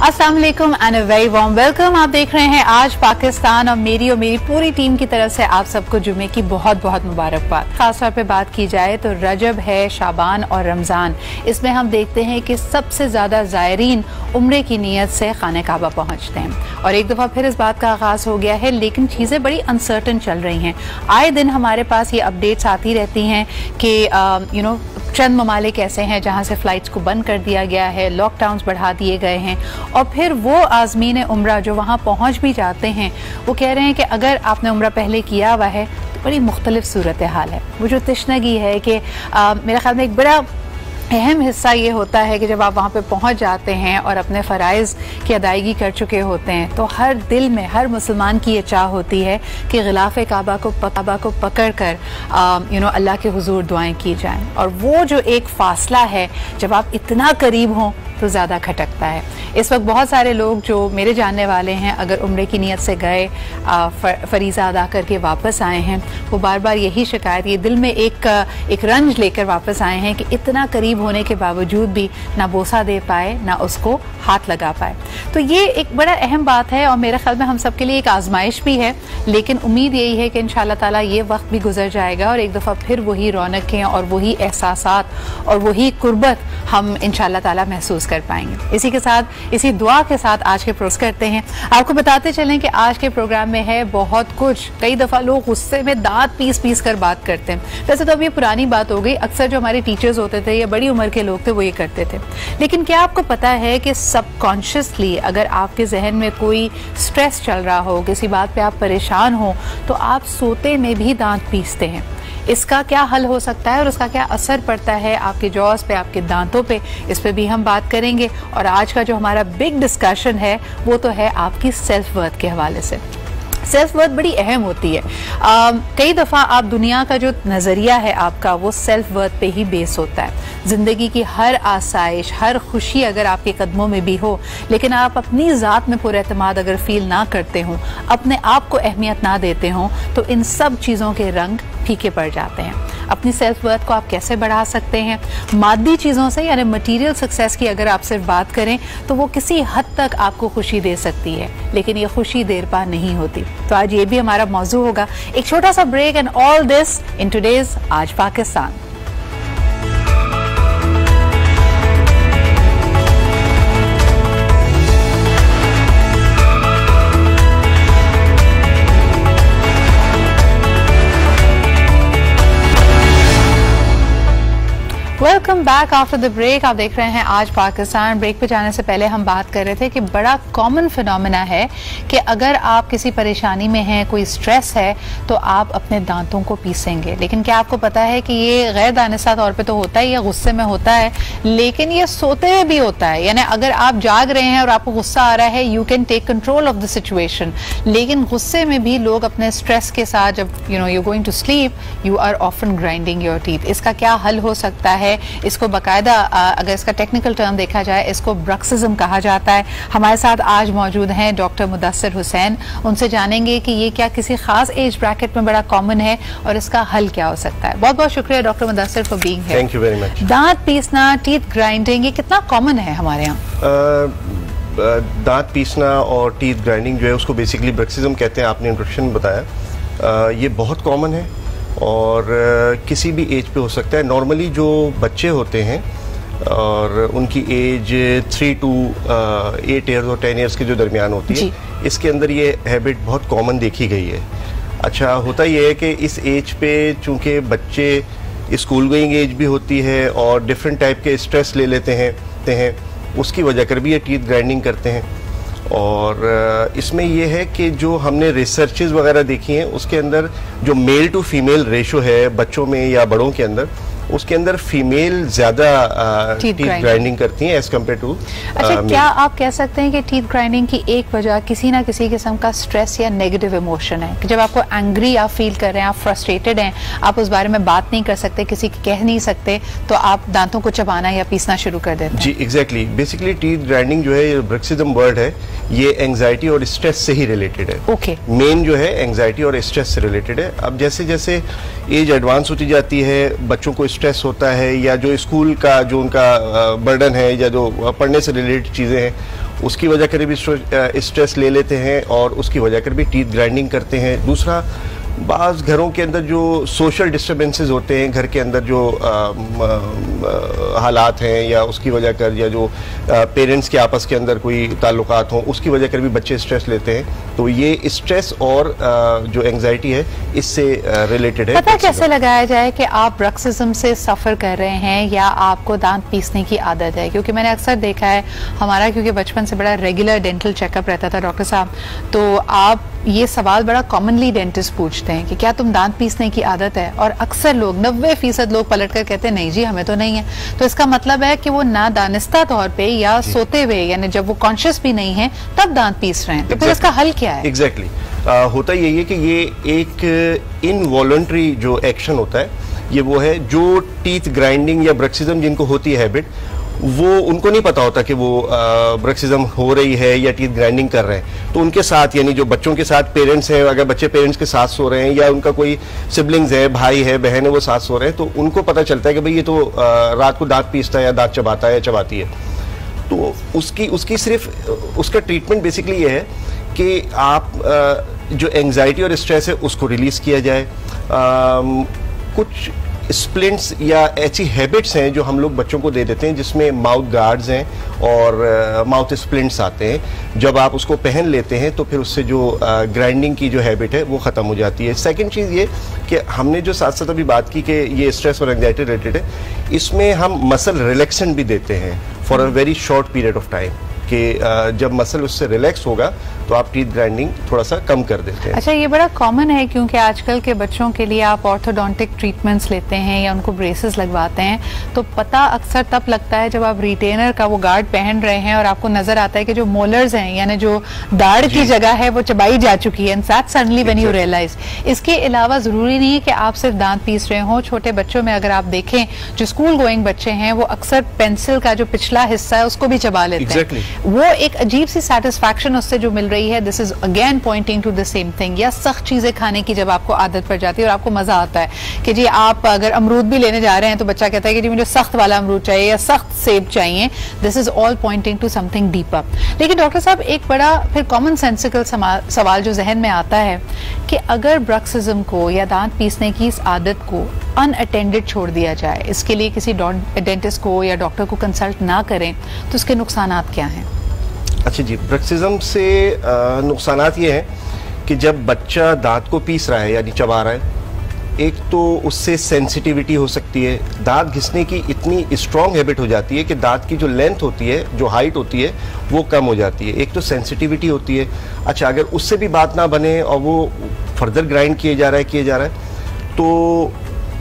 अस्सलाम वालेकुम and a very warm welcome. आप देख रहे हैं आज पाकिस्तान और मेरी पूरी टीम की तरफ से आप सबको जुमे की बहुत बहुत मुबारकबाद। खासतौर पे बात की जाए तो रजब है, शाबान और रमज़ान, इसमें हम देखते हैं कि सबसे ज़्यादा ज़ायरीन उम्रे की नीयत से खाने काबा पहुँचते हैं और एक दफ़ा फिर इस बात का आगाज़ हो गया है, लेकिन चीज़ें बड़ी अनसर्टन चल रही हैं। आए दिन हमारे पास ये अपडेट्स आती रहती हैं कि चंद ममालिक ऐसे हैं जहाँ से फ़्लाइट्स को बंद कर दिया गया है, लॉकडाउन्स बढ़ा दिए गए हैं और फिर वो आज़मीन उम्रा जो वहाँ पहुँच भी जाते हैं वो कह रहे हैं कि अगर आपने उम्रा पहले किया हुआ है तो बड़ी मुख्तलिफ सूरत हाल है। वो जो तशनगी है कि मेरे ख्याल में एक बड़ा अहम हिस्सा ये होता है कि जब आप वहाँ पे पहुँच जाते हैं और अपने फ़राइज़ की अदायगी कर चुके होते हैं तो हर दिल में हर मुसलमान की ये चाह होती है कि ग़िलाफ़े काबा को पकड़ कर अल्लाह के हुजूर दुआएं की जाएं। और वो जो एक फ़ासला है जब आप इतना करीब हों तो ज़्यादा खटकता है। इस वक्त बहुत सारे लोग जो मेरे जानने वाले हैं अगर उम्रे की नीयत से गए, फरीज़ा अदा करके वापस आए हैं, वो बार बार यही शिकायत, ये दिल में एक रंज लेकर वापस आए हैं कि इतना करीब होने के बावजूद भी ना बोसा दे पाए ना उसको हाथ लगा पाए। तो ये एक बड़ा अहम बात है और मेरे ख्याल में हम सब के लिए एक आजमाइश भी है, लेकिन उम्मीद यही है कि इंशाअल्लाह ताला ये वक्त भी गुजर जाएगा और एक दफ़ा फिर वही रौनकें और वही एहसासात और वही कुर्बत हम इंशाअल्लाह ताला महसूस कर पाएंगे। इसी के साथ, इसी दुआ के साथ आज के प्रोग्राम करते हैं। आपको बताते चलें कि आज के प्रोग्राम में है बहुत कुछ। कई दफ़ा लोग गुस्से में दांत पीस कर बात करते हैं। वैसे तो अब ये पुरानी बात हो गई, अक्सर जो हमारे टीचर्स होते थे या बड़ी उम्र के लोग थे वो ये करते थे, लेकिन क्या आपको पता है कि सबकॉन्शियसली अगर आपके जहन में कोई स्ट्रेस चल रहा हो, किसी बात पे आप परेशान हो, तो आप सोते में भी दांत पीसते हैं। इसका क्या हल हो सकता है और उसका क्या असर पड़ता है आपके जॉस पे, आपके दांतों पे, इस पे भी हम बात करेंगे। और आज का जो हमारा बिग डिस्कशन है वो तो है आपकी सेल्फ वर्थ के हवाले से। सेल्फ वर्थ बड़ी अहम होती है। कई दफ़ा आप दुनिया का जो नज़रिया है आपका वो सेल्फ वर्थ पे ही बेस होता है। ज़िंदगी की हर आसाइश, हर खुशी अगर आपके कदमों में भी हो, लेकिन आप अपनी ज़ात में पुरएतमाद अगर फील ना करते हों, अपने आप को अहमियत ना देते हों, तो इन सब चीज़ों के रंग फीके पड़ जाते हैं। अपनी सेल्फ वर्थ को आप कैसे बढ़ा सकते हैं? मादी चीज़ों से यानी मटीरियल सक्सेस की अगर आप सिर्फ बात करें तो वो किसी हद तक आपको खुशी दे सकती है, लेकिन ये खुशी देर पा नहीं होती। तो आज ये भी हमारा मौजू होगा। एक छोटा सा break and all this in today's आज Pakistan. Welcome back after the break. आप देख रहे हैं आज पाकिस्तान। ब्रेक पे जाने से पहले हम बात कर रहे थे कि बड़ा कॉमन फिनोमेना है कि अगर आप किसी परेशानी में हैं, कोई स्ट्रेस है, तो आप अपने दांतों को पीसेंगे। लेकिन क्या आपको पता है कि ये गैर दानिस्ता तौर पे तो होता है, ये गुस्से में होता है, लेकिन ये सोते हुए भी होता है। यानी अगर आप जाग रहे हैं और आपको गुस्सा आ रहा है, you can take control of the situation, लेकिन गुस्से में भी लोग अपने स्ट्रेस के साथ जब you going to sleep you are often grinding your teeth. इसका क्या हल हो सकता है? इसको बाकायदा अगर इसका टेक्निकल टर्म देखा जाए इसको ब्रक्सिज्म कहा जाता है। हमारे साथ आज मौजूद हैं डॉक्टर मुदस्सिर हुसैन। उनसे जानेंगे कि ये क्या किसी खास एज ब्रैकेट में बड़ा कॉमन है और इसका हल क्या हो सकता है। बहुत बहुत शुक्रिया doctor Mudassir for being here. Thank you very much. दांत पीसना, टीथ ग्राइंडिंग, ये कितना कॉमन है हमारे यहाँ? दांत पीसना और टीथ ग्राइंडिंग जो है उसको बेसिकली ब्रक्सिज्म कहते हैं। आपने इंट्रोडक्शन में बताया, ये बहुत कॉमन है और किसी भी एज पे हो सकता है। नॉर्मली जो बच्चे होते हैं और उनकी एज 3 to 8 ईयर्स और 10 ईयर्स के जो दरमियान होती है, इसके अंदर ये हैबिट बहुत कॉमन देखी गई है। अच्छा, होता ये है कि इस एज पे चूँकि बच्चे स्कूल गोइंग एज भी होती है और डिफरेंट टाइप के स्ट्रेस ले लेते हैं, उसकी वजह कर भी ये टीथ ग्राइंडिंग करते हैं। और इसमें यह है कि जो हमने रिसर्चेज वगैरह देखी हैं उसके अंदर जो मेल टू फीमेल रेशो है बच्चों में या बड़ों के अंदर, उसके अंदर फीमेल ज्यादा टीथ ग्राइंडिंग करती हैं एज कम्पेयर टू। अच्छा, क्या आप कह सकते हैं कि टीथ ग्राइंडिंग की एक वजह किसी ना किसी किस्म का स्ट्रेस या नेगेटिव इमोशन है कि जब आपको एंग्री आप फील कर रहे हैं, आप फ्रस्ट्रेटेड हैं, आप उस बारे में बात नहीं कर सकते, किसी की कह नहीं सकते, तो आप दांतों को चबाना या पीसना शुरू कर देते हैं? जी एग्जैक्टली। बेसिकली टीथ ग्राइंडिंग जो है, ये ब्रक्सिज्म वर्ड है, ये एंग्जाइटी और स्ट्रेस से ही रिलेटेड है। ओके। मेन जो है एंग्जाइटी और स्ट्रेस से रिलेटेड है। अब जैसे जैसे एज एडवांस होती जाती है, बच्चों को स्ट्रेस होता है या जो स्कूल का जो उनका बर्डन है या जो पढ़ने से रिलेटेड चीज़ें हैं उसकी वजह कर भी स्ट्रेस ले लेते हैं और उसकी वजह कर भी टीथ ग्राइंडिंग करते हैं। दूसरा, बाज़ घरों के अंदर जो सोशल डिस्टर्बेंसेस होते हैं, घर के अंदर जो हालात हैं या उसकी वजह कर या जो पेरेंट्स के आपस के अंदर कोई ताल्लुकात हों उसकी वजह कर भी बच्चे स्ट्रेस लेते हैं। तो ये स्ट्रेस और जो एंग्जाइटी है इससे रिलेटेड है। पता कैसे लगाया जाए कि आप ब्रक्सिज्म से सफ़र कर रहे हैं या आपको दांत पीसने की आदत है? क्योंकि मैंने अक्सर देखा है हमारा, क्योंकि बचपन से बड़ा रेगुलर डेंटल चेकअप रहता था डॉक्टर साहब, तो आप ये सवाल बड़ा कॉमनली डेंटिस्ट पूछते हैं कि क्या तुम दांत पीसने की आदत है, और अक्सर लोग 90% लोग पलट कर कहते हैं नहीं जी हमें तो नहीं है। तो इसका मतलब है कि वो ना दानिस्ता तौर पे या सोते हुए, यानी जब वो कॉन्शियस भी नहीं है तब दांत पीस रहे हैं। तो फिर इसका हल क्या है? एग्जैक्टली होता यही है कि ये एक इनवॉलंटरी जो एक्शन होता है ये वो है जो टीथ ग्राइंडिंग या ब्रक्सिज्म जिनको होती है हैबिट, वो उनको नहीं पता होता कि वो ब्रक्सिज्म हो रही है या टीथ ग्राइंडिंग कर रहे हैं। तो उनके साथ, यानी जो बच्चों के साथ पेरेंट्स हैं, अगर बच्चे पेरेंट्स के साथ सो रहे हैं या उनका कोई सिबलिंग्स है, भाई है, बहन है, वो साथ सो रहे हैं, तो उनको पता चलता है कि भाई ये तो रात को दांत पीसता है या दांत चबाता है या चबाती है। तो उसकी सिर्फ उसका ट्रीटमेंट बेसिकली ये है कि आप जो एंग्जाइटी और स्ट्रेस है उसको रिलीज किया जाए। कुछ स्प्लिंट्स या ऐसी हैबिट्स हैं जो हम लोग बच्चों को दे देते हैं जिसमें माउथ गार्ड्स हैं और माउथ स्प्लिंट्स आते हैं। जब आप उसको पहन लेते हैं तो फिर उससे जो ग्राइंडिंग की जो हैबिट है वो ख़त्म हो जाती है। सेकंड चीज़ ये कि हमने जो साथ साथ अभी बात की कि ये स्ट्रेस और एंग्जाइटी रिलेटेड है, इसमें हम मसल रिलैक्सेंट भी देते हैं for a very short period of time, कि जब मसल उससे रिलैक्स होगा तो आप टीथ ग्राइंडिंग थोड़ा सा कम कर देते हैं। अच्छा, ये बड़ा कॉमन है क्योंकि आजकल के बच्चों के लिए आप ऑर्थोडोंटिक ट्रीटमेंट्स लेते हैं या उनको ब्रेसेस लगवाते हैं, तो पता अक्सर तब लगता है जब आप रिटेनर का वो गार्ड पहन रहे हैं और आपको नजर आता है कि जो मोलर्स हैं, यानी जो दाढ़ की जगह है वो चबाई जा चुकी है। Suddenly when you realise. इसके अलावा जरूरी नहीं है कि आप सिर्फ दांत पीस रहे हो। छोटे बच्चों में अगर आप देखें, जो स्कूल गोइंग बच्चे हैं वो अक्सर पेंसिल का जो पिछला हिस्सा है उसको भी चबा लेते हैं। वो एक अजीब सी सेटिस्फैक्शन उससे जो मिल रही है, this is again pointing to the same thing. या सख्त चीजें खाने की जब आपको आदत पड़ जाती है और आपको मजा आता है कि जी आप अगर अमरूद भी लेने जा रहे हैं तो बच्चा कहता है कि जी मुझे सख्त वाला अमरूद चाहिए या सख्त सेब चाहिए, this is all pointing to something deeper. लेकिन डॉक्टर साहब, एक बड़ा फिर कॉमन सेंसिकल सवाल जो जहन में आता है कि अगर ब्रक्सिज्म को या दांत पीसने की इस आदत को अनअटेंडेड छोड़ दिया जाए, इसके लिए किसी डेंटिस्ट को या डॉक्टर को कंसल्ट ना करें, तो इसके नुकसानात क्या हैं? अच्छा जी, ब्रक्सिज्म से नुकसानात ये हैं कि जब बच्चा दांत को पीस रहा है यानी चबा रहा है, एक तो उससे सेंसिटिविटी हो सकती है, दांत घिसने की इतनी स्ट्रॉन्ग हैबिट हो जाती है कि दांत की जो लेंथ होती है, जो हाइट होती है, वो कम हो जाती है। एक तो सेंसिटिविटी होती है। अच्छा, अगर उससे भी बात ना बने और वो फर्दर ग्राइंड किया जा रहा है तो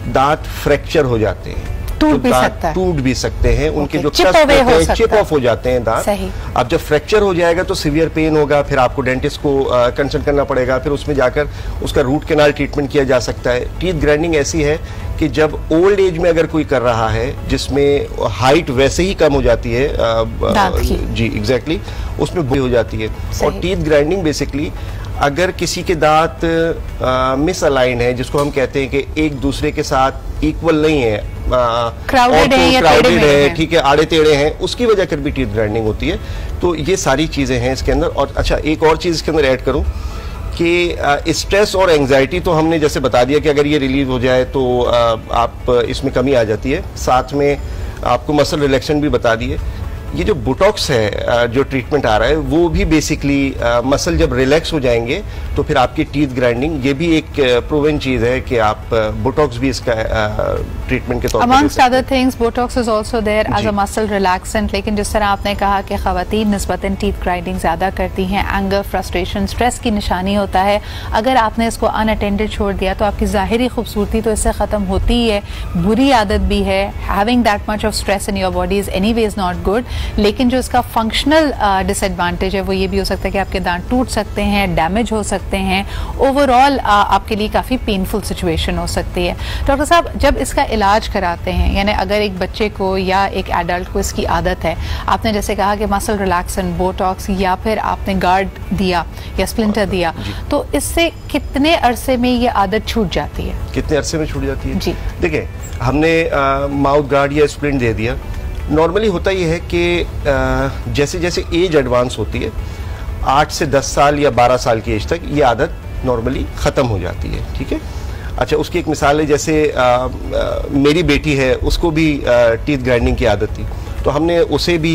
दांत फ्रैक्चर हो जाते हैं, टूट भी सकते हैं, उनके जो चिप ऑफ हो जाते हैं दांत। अब जब फ्रैक्चर हो जाएगा तो सीवियर पेन होगा, फिर आपको डेंटिस्ट को कंसल्ट करना पड़ेगा, फिर उसमें जाकर उसका रूट कैनाल ट्रीटमेंट किया जा सकता है। टीथ ग्राइंडिंग ऐसी है कि जब ओल्ड एज में अगर कोई कर रहा है जिसमें हाइट वैसे ही कम हो जाती है, जी एग्जैक्टली, उसमें बुरी हो जाती है। और टीथ ग्राइंडिंग बेसिकली अगर किसी के दांत मिसअलाइन है, जिसको हम कहते हैं कि एक दूसरे के साथ इक्वल नहीं है, क्राउडेड है, ठीक है, आड़े टेढ़े हैं, उसकी वजह कर भी टीथ ग्राइंडिंग होती है। तो ये सारी चीजें हैं इसके अंदर। और अच्छा, एक और चीज इसके अंदर ऐड करूं कि स्ट्रेस और एंग्जाइटी तो हमने जैसे बता दिया कि अगर ये रिलीज हो जाए तो आप इसमें कमी आ जाती है। साथ में आपको मसल रिलैक्सेंट भी बता दिए। ये जो बोटॉक्स है जो ट्रीटमेंट आ रहा है वो भी बेसिकली मसल जब रिलैक्स हो जाएंगे तो फिर आपकी टीथ ग्राइंडिंग, ये भी एक प्रूवन चीज है कि आप बोटॉक्स भी इसका ट्रीटमेंट के तौर पर amongst other things Botox is also there as a muscle relaxant. लेकिन जिस तरह आपने कहा कि खवातीन निस्बतन टीथ ग्राइंडिंग ज्यादा करती हैं, एंगर, फ्रस्ट्रेशन, स्ट्रेस की निशानी होता है। अगर आपने इसको अनअटेंडेड छोड़ दिया तो आपकी ज़ाहिरी खूबसूरती तो इससे ख़त्म होती ही है, बुरी आदत भी है। Having that much of stress in your body is anyways not good. लेकिन जो इसका फंक्शनल डिसएडवांटेज है वो ये भी हो सकता है कि आपके दांत टूट सकते हैं, डैमेज हो सकते हैं, ओवरऑल आपके लिए काफ़ी पेनफुल सिचुएशन हो सकती है। डॉक्टर साहब, जब इसका इलाज कराते हैं, यानी अगर एक बच्चे को या एक एडल्ट को इसकी आदत है, आपने जैसे कहा कि मसल रिलैक्सेंट, बोटॉक्स या फिर आपने गार्ड दिया या स्प्लिंटर दिया, तो इससे कितने अरसे में ये आदत छूट जाती है? कितने अरसे में छूट जाती है जी, देखिए, हमने माउथ गार्ड या स्प्लिंट दे दिया। नॉर्मली होता ये है कि जैसे जैसे एज एडवांस होती है, 8 से 10 साल या 12 साल की एज तक ये आदत नॉर्मली ख़त्म हो जाती है। ठीक है, अच्छा, उसकी एक मिसाल है, जैसे मेरी बेटी है, उसको भी टीथ ग्राइंडिंग की आदत थी, तो हमने उसे भी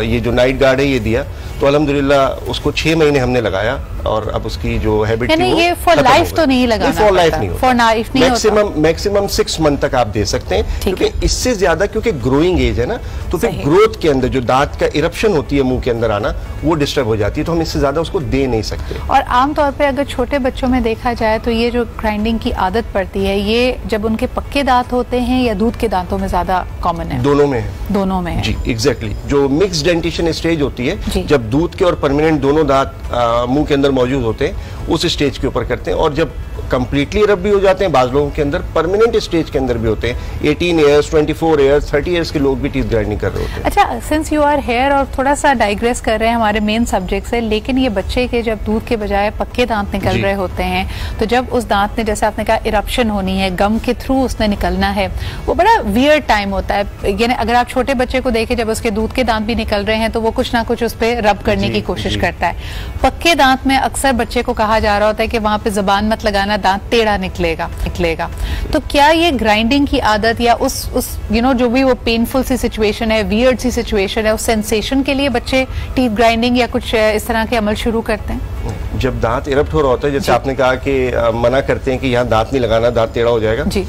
ये जो नाइट गार्ड है ये दिया, तो अल्हम्दुलिल्लाह उसको 6 महीने हमने लगाया और अब उसकी जो हैबिट थी वो ये फॉर लाइफ तो नहीं लगाना, फॉर लाइफ नहीं होता, फॉर लाइफ नहीं, मैक्सिमम 6 मंथ तक आप दे सकते हैं, क्योंकि इससे ज्यादा, क्योंकि ग्रोइंग एज है ना, तो फिर ग्रोथ के अंदर जो दांत का इरप्शन होती है मुंह के अंदर आना, वो डिस्टर्ब हो जाती है, तो हम इससे ज्यादा उसको दे नहीं सकते। और आमतौर पर अगर छोटे बच्चों में देखा जाए तो ये जो ग्राइंडिंग की आदत पड़ती है, ये जब उनके पक्के दांत होते हैं या दूध के दांतों में ज्यादा कॉमन है? दोनों में है, दोनों में है जी, एग्जैक्टली। जो मिक्स डेंटिशन स्टेज होती है, जब दूध के और परमानेंट दोनों दांत मुंह के अंदर मौजूद होते हैं, उस स्टेज के ऊपर करते हैं, और जब कंप्लीटली रब भी हो जाते हैं, बाज लोगों के अंदर परमानेंट स्टेज के अंदर भी होते हैं, 18 ईयर्स, 24 ईयर्स, 30 ईयर्स के लोग भी टीथ ग्राइंडिंग कर रहे होते हैं। अच्छा, सिंस यू आर हेयर, और थोड़ा सा डाइग्रेस कर रहे हैं हमारे मेन सब्जेक्ट से, लेकिन ये बच्चे के जब दूध के बजाय पक्के दांत निकल रहे होते हैं, तो जब उस दांत ने, जैसे आपने कहा, इरप्शन होनी है, गम के थ्रू उसने निकलना है, वो बड़ा वियर्ड टाइम होता है। यानी अगर आप छोटे बच्चे को देखें, जब उसके दूध के दांत भी निकल रहे हैं, तो वो कुछ ना कुछ उस पर रब करने की कोशिश करता है। पक्के दांत में अक्सर बच्चे को कहा जा रहा होता है कि वहां पे जबान मत लगाना, दांत टेढ़ा निकलेगा। तो क्या ये ग्राइंडिंग की आदत या उस जो भी वो पेनफुल सी सिचुएशन है, वियर्ड सी सिचुएशन है, उस सेंसेशन के लिए बच्चे टीथ ग्राइंडिंग या कुछ इस तरह के अमल शुरू करते हैं? जब दांत इरप्ट हो रहा होता है, जैसे आपने कहा कि मना करते हैं कि यहाँ दांत नहीं लगाना, दांत टेढ़ा हो जाएगा, जी,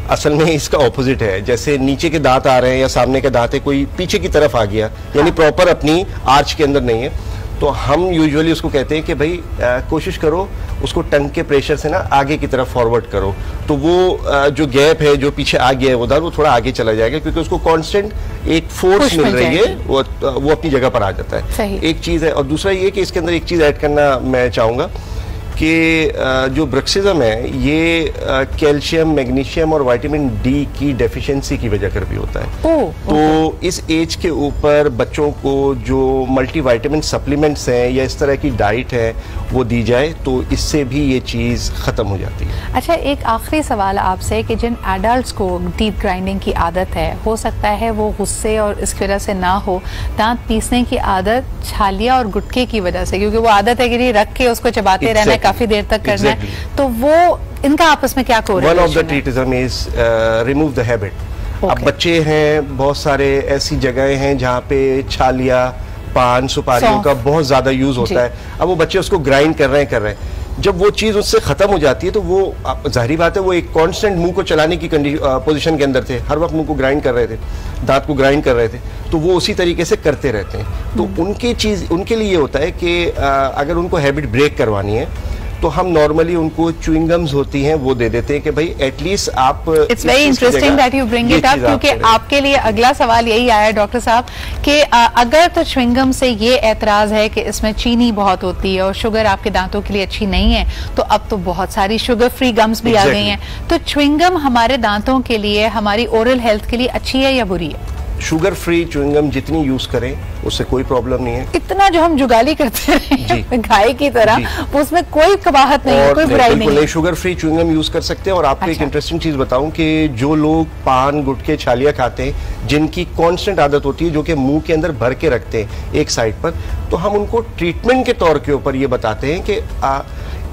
असल में इसका ऑपोजिट है। जैसे नीचे के दांत आ रहे हैं या सामने के दांत है, कोई पीछे की तरफ आ गया, यानी प्रॉपर अपनी आर्च के अंदर नहीं है, तो हम यूजुअली उसको कहते हैं कि भाई कोशिश करो उसको टंग के प्रेशर से ना आगे की तरफ फॉरवर्ड करो, तो वो जो गैप है, जो पीछे आ गया है वो दांत, वो थोड़ा आगे चला जाएगा, क्योंकि उसको कांस्टेंट एक फोर्स मिल रही है, वो अपनी जगह पर आ जाता है। एक चीज़ है, और दूसरा ये कि इसके अंदर एक चीज़ ऐड करना मैं चाहूँगा कि जो ब्रक्सिज्म है, ये कैल्शियम, मैग्नीशियम और विटामिन डी की डेफिशिएंसी की वजह कर भी होता है। तो इस एज के ऊपर बच्चों को जो मल्टीविटामिन सप्लीमेंट्स हैं या इस तरह की डाइट है वो दी जाए, तो इससे भी ये चीज़ ख़त्म हो जाती है। अच्छा, एक आखिरी सवाल आपसे कि जिन एडल्ट्स को टीथ ग्राइंडिंग की आदत है, हो सकता है वो गुस्से और इसकी वजह से ना हो, दांत पीसने की आदत छालिया और गुटके की वजह से, क्योंकि वो आदत है कि रख के उसको चबाते रहना, काफी देर तक करना है, तो वो इनका आपस में क्या कोरिलेशन है? One of the treatments is remove the habit. अब बच्चे हैं, बहुत सारे ऐसी जगहें हैं जहाँ पे छालिया, पान, सुपारियों का बहुत ज्यादा यूज होता है। अब वो बच्चे उसको ग्राइंड कर रहे हैं, जब वो चीज उससे खत्म हो जाती है, तो वो जाहिर बात है वो एक कांस्टेंट मुंह को चलाने की पोजीशन के अंदर थे, हर वक्त मुंह को ग्राइंड कर रहे थे, दांत को ग्राइंड कर रहे थे, तो वो उसी तरीके से करते रहते हैं। तो उनके लिए ये होता है कि अगर उनको हैबिट ब्रेक करवानी है, तो हम नॉर्मली उनको च्युइंगम्स होती हैं वो दे देते हैं कि भाई एटलीस्ट आप। It's very interesting that you bring it up, क्योंकि आपके लिए अगला सवाल यही आया डॉक्टर साहब कि अगर तो च्युइंगम से ये एतराज है कि इसमें चीनी बहुत होती है और शुगर आपके दांतों के लिए अच्छी नहीं है, तो अब तो बहुत सारी शुगर फ्री गम्स भी आ गई हैं, तो च्युइंगम हमारे दांतों के लिए, हमारी ओरल हेल्थ के लिए अच्छी है या बुरी है? शुगर फ्री च्युइंगम जितनी यूज करें उससे कोई प्रॉब्लम नहीं है। इतना जो हम जुगाली करते हैं गाय की तरह, उसमें कोई कबाहत नहीं है, कोई बुराई नहीं है। शुगर फ्री च्युइंगम यूज कर सकते हैं। और आपको एक इंटरेस्टिंग चीज बताऊं कि जो लोग पान, गुटखे, छालिया खाते हैं, जिनकी कांस्टेंट आदत होती है, जो कि मुंह के अंदर भर के रखते हैं एक साइड पर, तो हम उनको ट्रीटमेंट के तौर के ऊपर ये बताते हैं कि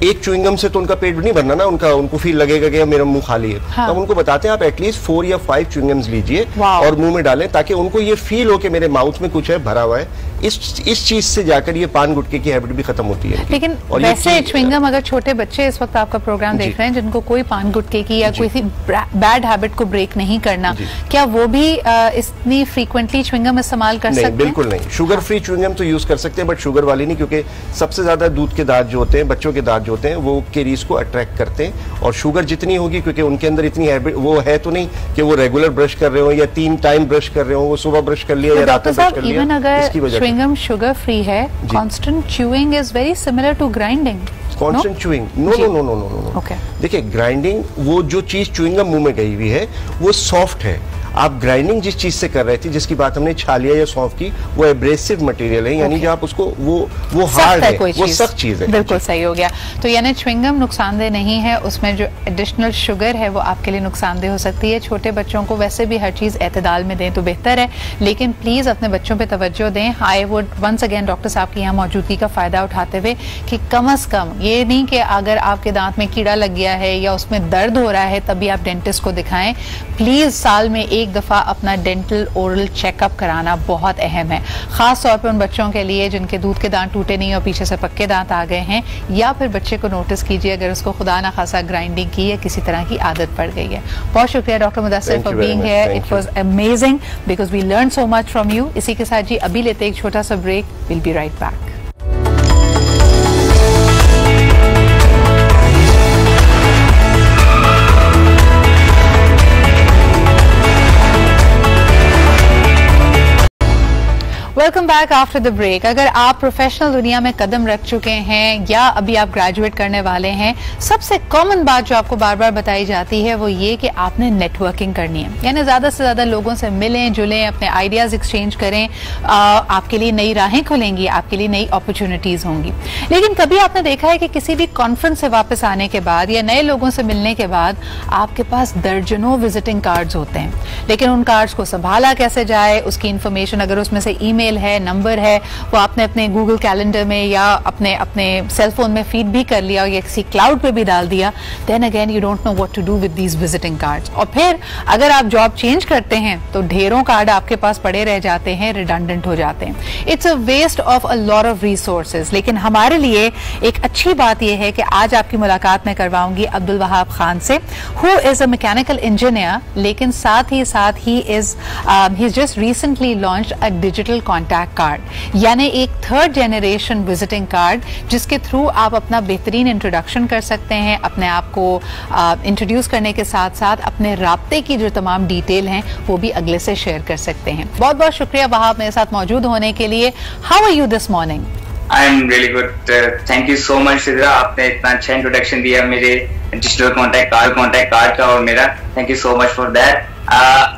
एक च्युइंगम से तो उनका पेट नहीं भरना ना, उनको फील लगेगा कि मेरा मुंह खाली है। हाँ। तो हम उनको बताते हैं आप एटलीस्ट 4 या 5 च्युइंगम्स लीजिए और मुंह में डालें, ताकि उनको ये फील हो कि मेरे माउथ में कुछ है, भरा हुआ है। इस चीज से जाकर ये पान गुटके की हैबिट भी खत्म होती है। लेकिन और वैसे च्युइंगम, अगर छोटे बच्चे इस वक्त आपका प्रोग्राम देख रहे हैं जिनको कोई पान गुटके की या कोई बैड हैबिट को ब्रेक नहीं करना, क्या वो भी इतनी फ्रीक्वेंटली च्युइंगम इस्तेमाल कर सकते हैं? बिल्कुल नहीं। शुगर फ्री च्युइंगम तो यूज कर सकते हैं, बट शुगर वाली नहीं, क्योंकि सबसे ज्यादा दूध के दांत जो होते हैं, बच्चों के दांत जो होते हैं वो केरीज को अट्रैक्ट करते हैं। और शुगर जितनी होगी, क्योंकि उनके अंदर इतनी हैबिट वो है तो नहीं कि वो रेगुलर ब्रश कर रहे हो या 3 टाइम ब्रश कर रहे हो, वो सुबह ब्रश कर लिया या रात में ब्रश कर लिया, इसकी वजह से च्युइंगम शुगर फ्री है, constant chewing is very similar to grinding. Constant chewing no. देखिए, ग्राइंडिंग, वो जो चीज च्यूइंगम मुंह में गई हुई है वो सॉफ्ट है। आप ग्राइंडिंग जिस चीज से कर रहे थे, जिसकी बात हमने छालिया या सौंफ की, वो एब्रेसिव मटेरियल है, यानी कि आप उसको वो हार्ड है, वो सख्त चीज है। बिल्कुल सही हो गया। तो यानी च्युइंगम नुकसानदेह नहीं है, उसमें जो एडिशनल शुगर है वो आपके लिए नुकसानदेह हो सकती है। छोटे बच्चों को वैसे भी हर चीज एतदाल में दें तो बेहतर है, लेकिन प्लीज अपने बच्चों पे तवज्जो दें। I would once again doctor साहब की यहाँ मौजूदगी का फायदा उठाते हुए कि कम अज कम ये नहीं कि अगर आपके दांत में कीड़ा लग गया है या उसमें दर्द हो रहा है तभी आप डेंटिस्ट को दिखाएं। प्लीज साल में एक दफा अपना डेंटल ओरल चेकअप कराना बहुत अहम है, खास तौर पे उन बच्चों के लिए जिनके दूध के दांत टूटे नहीं और पीछे से पक्के दांत आ गए हैं, या फिर बच्चे को नोटिस कीजिए अगर उसको खुदा ना खासा ग्राइंडिंग की या किसी तरह की आदत पड़ गई है। बहुत शुक्रिया doctor Mudassir for being here, it was amazing because we learn so much from you. इसी के साथ जी अभी लेते एक छोटा सा break, will be right back. Welcome back after the break. अगर आप प्रोफेशनल दुनिया में कदम रख चुके हैं या अभी आप ग्रेजुएट करने वाले हैं, सबसे कॉमन बात जो आपको बार बार बताई जाती है वो ये कि आपने नेटवर्किंग करनी है, यानी ज्यादा से ज्यादा लोगों से मिलें जुलें, अपने आइडियाज एक्सचेंज करें। आपके लिए नई राहें खुलेंगी, आपके लिए नई अपॉर्चुनिटीज होंगी। लेकिन कभी आपने देखा है कि किसी भी कॉन्फ्रेंस से वापस आने के बाद या नए लोगों से मिलने के बाद आपके पास दर्जनों विजिटिंग कार्ड्स होते हैं, लेकिन उन कार्ड्स को संभाला कैसे जाए, उसकी इंफॉर्मेशन, अगर उसमें से ईमेल है, नंबर है, वो आपने अपने गूगल कैलेंडर में या अपने सेल फोन में फीड भी कर लिया या किसी क्लाउड पे भी डाल दिया, then again you don't know what to do with these visiting cards. और फिर अगर आप जॉब चेंज करते हैं तो ढेरों कार्ड आपके पास पड़े रह जाते हैं, रिडंडेंट हो जाते हैं। It's a waste of a lot of resources. लेकिन हमारे लिए एक अच्छी बात यह है कि आज आपकी मुलाकात मैं करवाऊंगी अब्दुल वहाब खान से, who is a mechanical engineer, लेकिन साथ he is just recently launched a digital contact card, यानी एक 3rd जनरेशन विजिटिंग कार्ड, जिसके थ्रू आप अपना बेहतरीन इंट्रोडक्शन कर सकते हैं, अपने आप को इंट्रोड्यूस करने के साथ साथ अपने राब्ते की जो तमाम डिटेल हैं वो भी अगले से शेयर कर सकते हैं। बहुत बहुत शुक्रिया वहाब मेरे साथ मौजूद होने के लिए। How are you this morning? I am really good, thank you so much Sidra, आपने इतना अच्छा इंट्रोडक्शन दिया मेरे डिजिटल कॉन्टैक्ट कार्ड का और मेरा, thank you so much for that.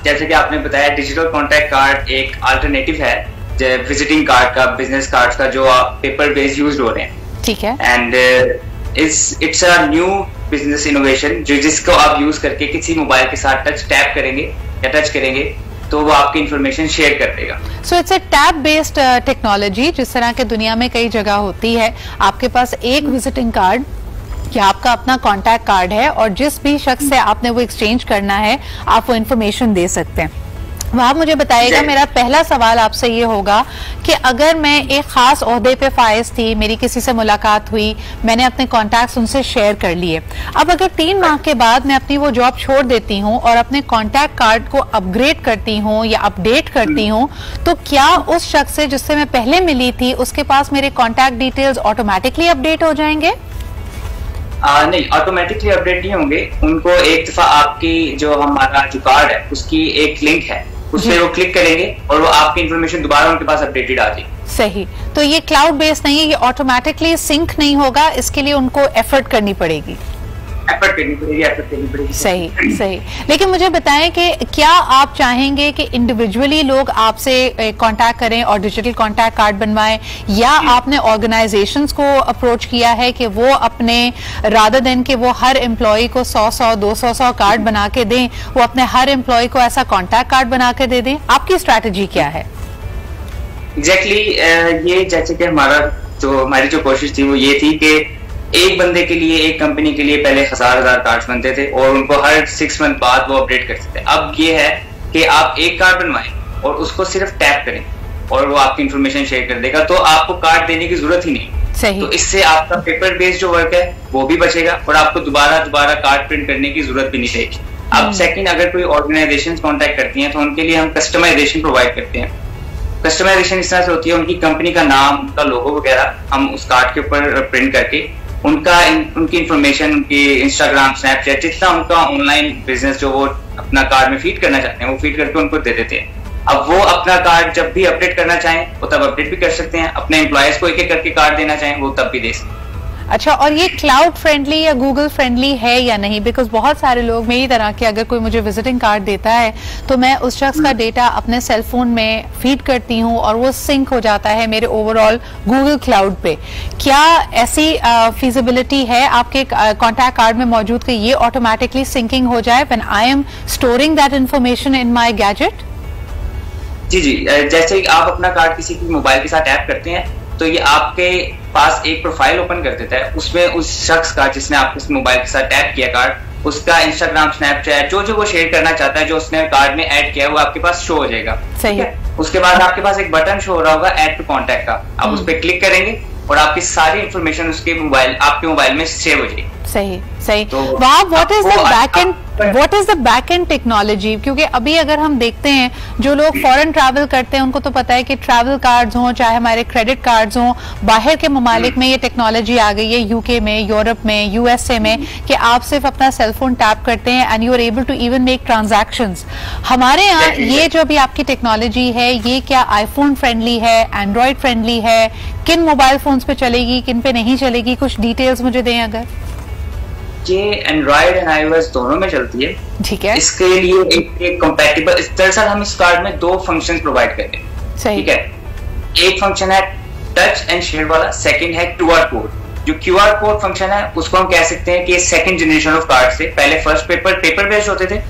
जैसे कि आपने बताया, डिजिटल कॉन्टैक्ट कार्ड एक अल्टरनेटिव है विजिटिंग कार्ड का, बिजनेस कार्ड का, जो पेपर बेस्ड यूज हो रहे हैं। ठीक है। And it's a new business innovation जिसको आप यूज करके किसी मोबाइल के साथ टैप करेंगे या टच करेंगे तो वो आपकी इंफॉर्मेशन शेयर कर देगा। So it's a tab based technology, जिस तरह के दुनिया में कई जगह होती है। आपके पास एक विजिटिंग कार्ड या आपका अपना कॉन्टैक्ट कार्ड है और जिस भी शख्स से आपने वो एक्सचेंज करना है आप वो इन्फॉर्मेशन दे सकते हैं। वहां मुझे बताइएगा, मेरा पहला सवाल आपसे ये होगा कि अगर मैं एक खास ओहदे पे फाइज थी, मेरी किसी से मुलाकात हुई, मैंने अपने कॉन्टैक्ट्स उनसे शेयर कर लिए, अब अगर 3 माह के बाद मैं अपनी वो जॉब छोड़ देती हूँ और अपने कॉन्टैक्ट कार्ड को अपग्रेड करती हूँ या अपडेट करती हूँ, तो क्या उस शख्स से जिससे मैं पहले मिली थी उसके पास मेरे कॉन्टैक्ट डिटेल्स ऑटोमेटिकली अपडेट हो जाएंगे? नहीं, ऑटोमेटिकली अपडेट नहीं होंगे। उनको एक दफा आपकी जो हमारा जो कार्ड है उसकी एक लिंक है, उस पर वो क्लिक करेंगे और वो आपकी इंफॉर्मेशन दोबारा उनके पास अपडेटेड आ जाएगी। सही। तो ये क्लाउड बेस्ड नहीं है, ये ऑटोमेटिकली सिंक नहीं होगा, इसके लिए उनको एफर्ट करनी पड़ेगी। एफर्ट करनी पड़ेगी। सही। लेकिन मुझे बताएं कि क्या आप चाहेंगे कि इंडिविजुअली लोग आपसे कांटेक्ट करें और डिजिटल कॉन्टैक्ट कार्ड बनवाएं, या आपने ऑर्गेनाइजेशंस को अप्रोच किया है कि वो अपने रादर देन कि वो हर एम्प्लॉय को 100 200 कार्ड बना के दें, वो अपने हर एम्प्लॉय को ऐसा कॉन्टैक्ट कार्ड बना के दे दें? आपकी स्ट्रैटेजी क्या है? एग्जैक्टली ये जैसे कि हमारी जो कोशिश थी वो ये थी कि एक बंदे के लिए, एक कंपनी के लिए पहले 1000 कार्ड्स बनते थे और उनको हर 6 मंथ बाद वो अपडेट करते थे। अब ये है कि आप एक कार्ड बनवाएं और उसको सिर्फ टैप करें और वो आपकी इंफॉर्मेशन शेयर कर देगा, तो आपको कार्ड देने की जरूरत ही नहीं। सही। तो इससे आपका पेपर बेस्ड जो वर्क है वो भी बचेगा और आपको दोबारा कार्ड प्रिंट करने की जरूरत भी नहीं रहेगी। अब सेकंड, अगर कोई ऑर्गेनाइजेशन कॉन्टेक्ट करती हैं तो उनके लिए हम कस्टमाइजेशन प्रोवाइड करते हैं। कस्टमाइजेशन इस तरह से होती है, उनकी कंपनी का नाम, उनका लोगो वगैरह हम उस कार्ड के ऊपर प्रिंट करके उनकी इंफॉर्मेशन, उनकी इंस्टाग्राम, स्नैपचैट, जितना उनका ऑनलाइन बिजनेस जो वो अपना कार्ड में फीड करना चाहते हैं वो फीड करके उनको दे देते हैं। अब वो अपना कार्ड जब भी अपडेट करना चाहें वो तब अपडेट भी कर सकते हैं, अपने एम्प्लॉयज को एक एक करके कार्ड देना चाहें वो तब भी दे सकते हैं। अच्छा, और ये क्लाउड फ्रेंडली या गूगल फ्रेंडली है या नहीं? बिकॉज बहुत सारे लोग मेरी तरह के, अगर कोई मुझे विजिटिंग कार्ड देता है तो मैं उस शख्स का डेटा अपने सेल फोन में फीड करती हूँ और वो सिंक हो जाता है मेरे ओवरऑल गूगल क्लाउड पे। क्या ऐसी फिजिबिलिटी है आपके कॉन्टैक्ट कार्ड में मौजूद कि ये ऑटोमेटिकली सिंकिंग हो जाए when I am storing that information in my gadget? जी, जैसे आप अपना कार्ड किसी की मोबाइल के साथ ऐड करते हैं तो ये आपके पास एक प्रोफाइल ओपन कर देता है, उसमें उस शख्स का जिसने आपके मोबाइल के साथ टैप किया कार्ड, उसका इंस्टाग्राम, स्नैपचैट, जो वो शेयर करना चाहता है, जो उसने कार्ड में ऐड किया है, वो आपके पास शो हो जाएगा। सही है। उसके बाद आपके पास एक बटन शो हो रहा होगा ऐड टू कॉन्टैक्ट का, आप उस पर क्लिक करेंगे और आपकी सारी इंफॉर्मेशन आपके मोबाइल में सेव हो जाएगी। सही सही। तो वाह, what is the back and technology? क्योंकि अभी अगर हम देखते हैं जो लोग फॉरेन ट्रैवल करते हैं उनको तो पता है कि ट्रैवल कार्ड्स हों चाहे हमारे क्रेडिट कार्ड्स हों, बाहर के ममालिक में ये टेक्नोलॉजी आ गई है, यूके में, यूरोप में, यूएसए में, कि आप सिर्फ अपना सेलफोन टैप करते हैं and you are able to even make transactions. हमारे यहाँ ये जो भी आपकी टेक्नोलॉजी है ये क्या आईफोन फ्रेंडली है, एंड्रॉइड फ्रेंडली है, किन मोबाइल फोन्स पे चलेगी, किन पे नहीं चलेगी? कुछ डिटेल्स मुझे दें अगर। ये एंड्रॉइड एंड आईओएस दोनों में चलती है। ठीक है। इसके लिए एक कंपैटिबल, दरअसल हम इस कार्ड में 2 फंक्शंस प्रोवाइड करते हैं। सही। ठीक है, एक फंक्शन है टच एंड शेयर वाला, सेकंड है क्यूआर कोड। जो क्यूआर कोड फंक्शन है उसको हम कह सकते हैं कि ये सेकंड जनरेशन ऑफ कार्ड से, पहले फर्स्ट पेपर बेस्ड होते थे,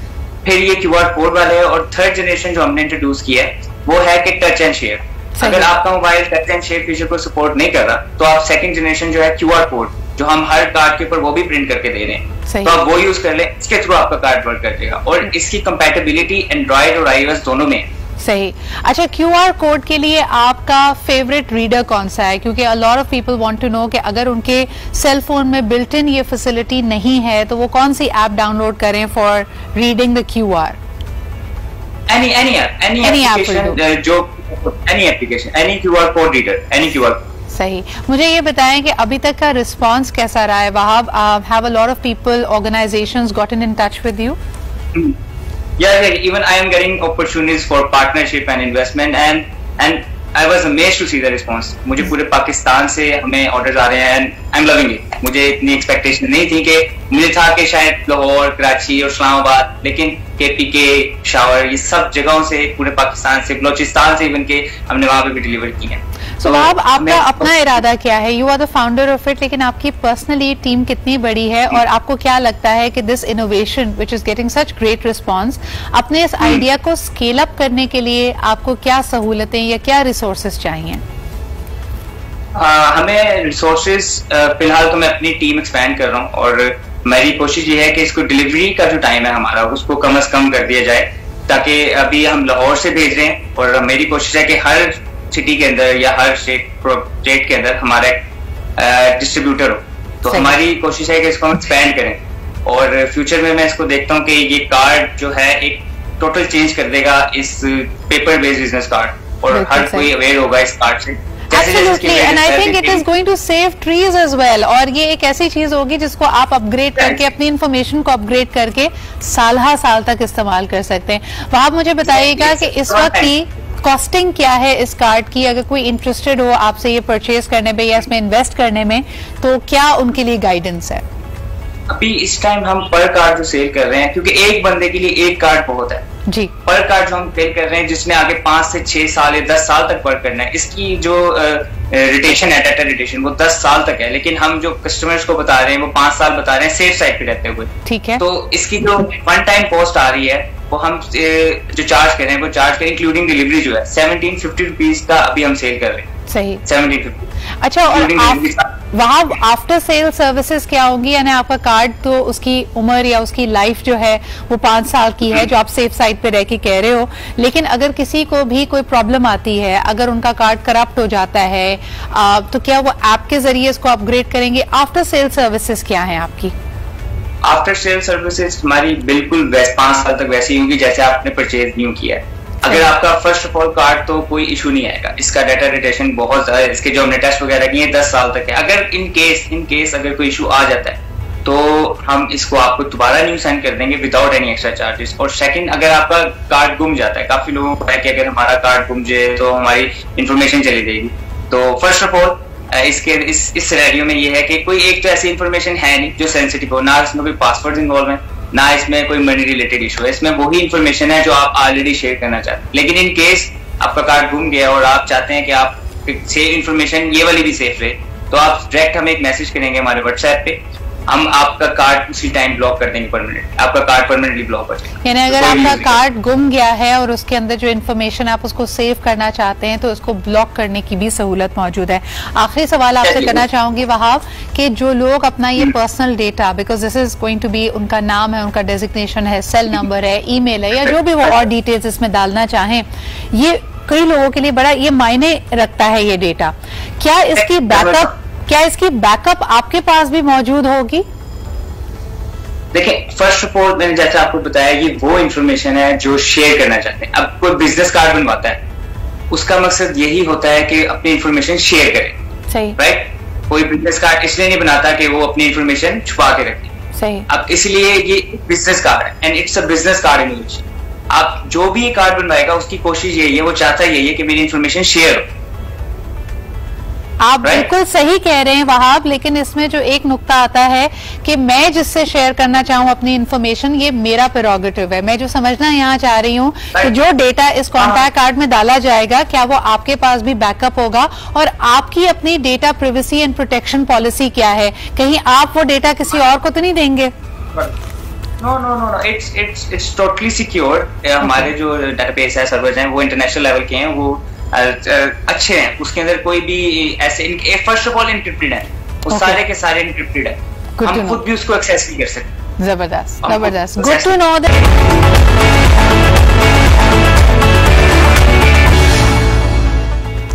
फिर ये क्यूआर कोड वाले है, और थर्ड जनरेशन जो हमने इंट्रोड्यूस किया है वो है कि टच एंड शेयर। अगर आपका mobile touch and share feature को सपोर्ट नहीं कर रहा तो आप सेकंड जनरेशन जो है क्यूआर कोड, जो हम हर कार्ड के ऊपर वो भी प्रिंट करके दे रहे हैं, तो आप वो यूज कर लें, इसके थ्रू आपका कार्ड वर्क कर देगा। और इसकी कंपैटिबिलिटी एंड्रॉइड और आईओएस दोनों में। सही। अच्छा, क्यूआर कोड के लिए आपका फेवरेट रीडर कौन सा है? क्योंकि a lot of people want to know कि अगर उनके सेल फोन में बिल्ट इन ये फैसिलिटी नहीं है तो वो कौन सी ऐप डाउनलोड करें for reading the QR? Any application, any QR code reader, any QR code. सही। मुझे ये बताएं कि अभी तक का रिस्पांस कैसा रहा है? Wahab, have a lot of people, organizations gotten in touch with you? Yeah, even I am getting opportunities for partnership and investment, and I was amazed to see the response. मुझे पूरे पाकिस्तान से हमें ऑर्डर्स आ रहे हैं and I'm loving it. मुझे इतनी expectation नहीं थी, कि मुझे था कि शायद लाहौर, कराची और इस्लामाबाद, लेकिन KPK, शावर, ये सब जगहों से, पूरे पाकिस्तान से, बलोचिस्तान से इवन के हमने वहां पे भी डिलीवर की है। So, आप आपका अपना इरादा क्या है? You are the founder of it, लेकिन आपकी पर्सनली टीम कितनी बड़ी है और आपको क्या लगता है कि this innovation which is getting such great response, अपने इस आइडिया को स्केल अप करने के लिए आपको क्या सहूलतें या क्या रिसोर्सेज चाहिए? हमें रिसोर्सेज, फिलहाल तो मैं अपनी टीम एक्सपैंड कर रहा हूँ और मेरी कोशिश ये है कि इसको डिलीवरी का जो टाइम है हमारा उसको कम से कम कर दिया जाए, ताकि अभी हम लाहौर से भेज रहे हैं और मेरी कोशिश है कि हर सिटी के अंदर या हर स्टेट के अंदर हमारा डिस्ट्रीब्यूटर हो। तो हमारी कोशिश है कि इसको हम एक्सपैंड करें और फ्यूचर में मैं इसको देखता हूँ कि ये कार्ड जो है एक टोटल चेंज कर देगा इस पेपर बेस्ड बिजनेस कार्ड, और हर कोई अवेयर होगा इस कार्ड से। Absolutely, and I think it is going to save trees as well. और ये एक ऐसी चीज होगी जिसको आप अपग्रेड करके, अपनी इंफॉर्मेशन को अपग्रेड करके साल तक इस्तेमाल कर सकते हैं। वहां मुझे बताइएगा कि इस वक्त की कॉस्टिंग क्या है इस कार्ड की? अगर कोई इंटरेस्टेड हो आपसे ये परचेज करने में या इसमें इन्वेस्ट करने में, तो क्या उनके लिए गाइडेंस है? अभी इस टाइम हम पर कार्ड जो सेल कर रहे हैं, क्योंकि एक बंदे के लिए एक कार्ड बहुत है जी, पर कार्ड जो हम सेल कर रहे हैं जिसने आगे 5 से 6 साल या 10 साल तक वर्क करना है, इसकी जो रिटेशन है, डाटा रिटेशन, वो 10 साल तक है। लेकिन हम जो कस्टमर्स को बता रहे हैं वो 5 साल बता रहे हैं सेफ साइड पे रहते हुए। ठीक है। तो इसकी जो वन टाइम कॉस्ट आ रही है वो हम जो चार्ज कर रहे हैं वो चार्ज करें, इंक्लूडिंग डिलीवरी जो है 1750 रुपीज का अभी हम सेल कर रहे हैं। सही, 1750। अच्छा, और वहाँ आफ्टर सेल सर्विसेज क्या होगी? यानी आपका कार्ड तो उसकी उम्र या उसकी लाइफ जो है वो 5 साल की है, जो आप सेफ साइड पे रह के कह रहे हो, लेकिन अगर किसी को भी कोई प्रॉब्लम आती है, अगर उनका कार्ड करप्ट हो जाता है, तो क्या वो ऐप के जरिए इसको अपग्रेड करेंगे? आफ्टर सेल सर्विसेज क्या है आपकी? आफ्टर सेल सर्विसेज हमारी बिल्कुल 5 साल तक वैसी होगी जैसे आपने परचेज न्यू किया है। अगर आपका फर्स्ट ऑफ ऑल कार्ड तो कोई इशू नहीं आएगा, इसका डाटा रिटेंशन बहुत ज्यादा है, इसके जो हमने टेस्ट वगैरह किए 10 साल तक है। अगर इन केस अगर कोई इशू आ जाता है तो हम इसको आपको दोबारा न्यू सेंड कर देंगे विदाउट एनी एक्स्ट्रा चार्जेस। और सेकंड, अगर आपका कार्ड गुम जाता है, काफी लोगों को है कि अगर हमारा कार्ड गुम जाए तो हमारी इंफॉर्मेशन चली जाएगी। तो फर्स्ट ऑफ ऑल इस सिनेरियो में ये है कि कोई एक तो ऐसी इंफॉर्मेशन है नहीं जो सेंसिटिव हो, ना इसमें कोई पासवर्ड इन्वॉल्व है, ना इसमें कोई मनी रिलेटेड इशू है, इसमें वही इंफॉर्मेशन है जो आप ऑलरेडी शेयर करना चाहते हैं। लेकिन इन केस आपका कार्ड गुम गया और आप चाहते हैं कि आप सेव इंफॉर्मेशन ये वाली भी सेफ रहे, तो आप डायरेक्ट हमें एक मैसेज करेंगे हमारे व्हाट्सएप पे, हम आपका कार्ड उसी टाइम ब्लॉक कर देंगे परमानेंट, आपका कार्ड परमानेंटली ब्लॉक हो जाएगा। यानी अगर आपका कार्ड गुम गया है और उसके अंदर जो इन्फॉर्मेशन आप उसको सेव करना चाहते हैं तो उसको ब्लॉक करने की भी सहूलत मौजूद है। आखिरी सवाल आपसे करना चाहूंगी वहाब, कि जो लोग अपना ये personal data, because this is going to be, उनका नाम है, उनका डेजिग्नेशन है, सेल नंबर है, ईमेल है, या जो भी वो और डिटेल्स इसमें डालना चाहें, ये कई लोगों के लिए बड़ा ये मायने रखता है ये डेटा। क्या इसकी बैकअप आपके पास भी मौजूद होगी? देखिए, फर्स्ट ऑफ ऑल मैंने जैसे आपको बताया, ये वो इंफॉर्मेशन है जो शेयर करना चाहते हैं। अब कोई बिजनेस कार्ड बनवाता है, उसका मकसद यही होता है कि अपनी इंफॉर्मेशन शेयर करे, सही, राइट? कोई बिजनेस कार्ड इसलिए नहीं बनाता कि वो अपनी इंफॉर्मेशन छुपा के रखे, सही। अब इसलिए ये बिजनेस कार्ड है and it's a business card in English. आप जो भी ये कार्ड बनवाएगा उसकी कोशिश यही है, वो चाहता यही है कि मेरी इंफॉर्मेशन शेयर हो। आप बिल्कुल सही कह रहे हैं वहाब, लेकिन इसमें जो एक नुक्ता आता है कि मैं जिससे शेयर करना चाहूँ अपनी इंफॉर्मेशन, ये मेरा प्रेरोगेटिव है। मैं जो समझना यहाँ चाह रही हूँ कि जो डेटा इस कॉन्टैक्ट कार्ड में डाला जाएगा, क्या वो आपके पास भी बैकअप होगा, और आपकी अपनी data privacy and protection policy क्या है? कहीं आप वो डेटा किसी और को तो नहीं देंगे? No, it's totally secure. हमारे जो डेटाबेस है, सर्वर्स हैं, वो इंटरनेशनल लेवल के हैं, वो अच्छे हैं, उसके अंदर कोई भी ऐसे फर्स्ट ऑफ ऑल एनक्रिप्टेड है, वो सारे के सारे एनक्रिप्टेड है, हम खुद भी उसको एक्सेस नहीं कर सकते। जबरदस्त, जबरदस्त, good to know that.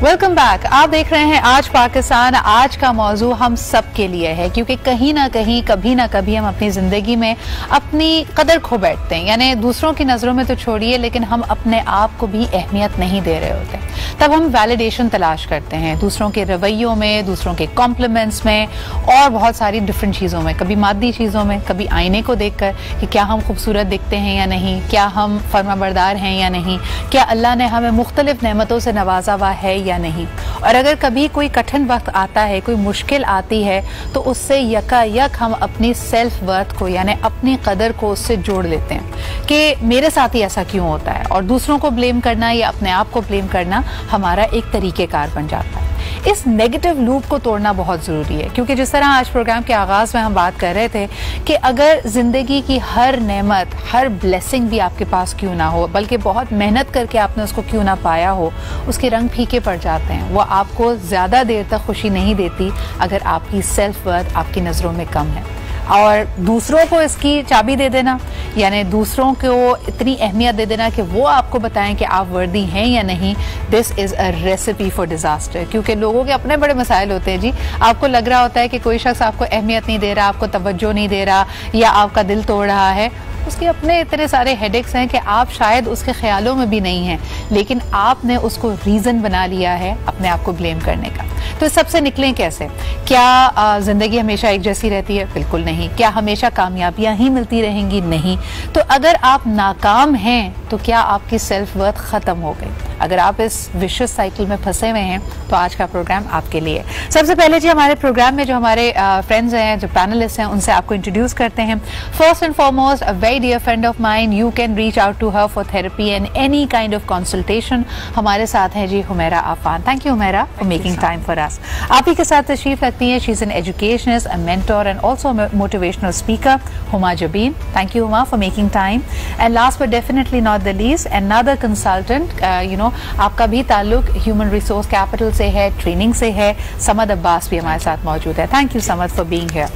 Welcome back. आप देख रहे हैं आज पाकिस्तान। आज का मौजू हम सब के लिए है, क्योंकि कहीं ना कहीं कभी ना कभी हम अपनी जिंदगी में अपनी कदर खो बैठते हैं, यानी दूसरों की नजरों में तो छोड़िए, लेकिन हम अपने आप को भी अहमियत नहीं दे रहे होते। तब हम वैलिडेशन तलाश करते हैं दूसरों के रवैयों में, दूसरों के कॉम्प्लीमेंट्स में, और बहुत सारी डिफरेंट चीज़ों में, कभी मादी चीज़ों में, कभी आईने को देखकर कि क्या हम खूबसूरत दिखते हैं या नहीं, क्या हम फर्माबरदार हैं या नहीं, क्या अल्लाह ने हमें मुख्तलिफ नेमतों से नवाजा हुआ है या नहीं। और अगर कभी कोई कठिन वक्त आता है, कोई मुश्किल आती है, तो उससे यकायक हम अपनी सेल्फ वर्थ को, यानी अपनी कदर को उससे जोड़ लेते हैं कि मेरे साथ ही ऐसा क्यों होता है, और दूसरों को ब्लेम करना या अपने आप को ब्लेम करना हमारा एक तरीकेकार बन जाता है। इस नेगेटिव लूप को तोड़ना बहुत ज़रूरी है, क्योंकि जिस तरह आज प्रोग्राम के आगाज़ में हम बात कर रहे थे कि अगर ज़िंदगी की हर नेमत, हर ब्लेसिंग भी आपके पास क्यों ना हो, बल्कि बहुत मेहनत करके आपने उसको क्यों ना पाया हो, उसके रंग फीके पड़ जाते हैं। वो आपको ज़्यादा देर तक खुशी नहीं देती अगर आपकी सेल्फ वर्थ आपकी नज़रों में कम है। और दूसरों को इसकी चाबी दे देना, यानी दूसरों को इतनी अहमियत दे देना कि वो आपको बताएं कि आप वर्दी हैं या नहीं, this is a recipe for disaster. क्योंकि लोगों के अपने बड़े मसाइल होते हैं जी। आपको लग रहा होता है कि कोई शख्स आपको अहमियत नहीं दे रहा, आपको तवज्जो नहीं दे रहा, या आपका दिल तोड़ रहा है, उसके अपने इतने सारे हेडेक्स हैं कि आप शायद उसके ख्यालों में भी नहीं हैं, लेकिन आपने उसको रीज़न बना लिया है अपने आप को ब्लेम करने का। तो इस सबसे निकलें कैसे? क्या ज़िंदगी हमेशा एक जैसी रहती है? बिल्कुल नहीं। क्या हमेशा कामयाबियां ही मिलती रहेंगी? नहीं। तो अगर आप नाकाम हैं तो क्या आपकी सेल्फ वर्थ ख़त्म हो गई? अगर आप इस विशियस साइकिल में फंसे हुए हैं तो आज का प्रोग्राम आपके लिए। सबसे पहले जी हमारे प्रोग्राम में जो हमारे फ्रेंड्स हैं, जो पैनलिस्ट हैं, उनसे आपको इंट्रोड्यूस करते हैं। First and foremost, a very dear friend of mine, you can reach out to her for therapy and any kind of consultation. हमारे साथ हैं जी Humaira Afan. Thank you Humaira for making time for us. आप ही के साथ तशरीफ रखती हैं, she is an educationist, a mentor and also motivational speaker, Huma Jabeen. Thank you Huma for making time. And last but definitely not the least, another consultant, आपका भी ताल्लुक ह्यूमन रिसोर्स कैपिटल से है, ट्रेनिंग से है, समद अब्बास भी हमारे साथ मौजूद है। Thank you Samad for being here.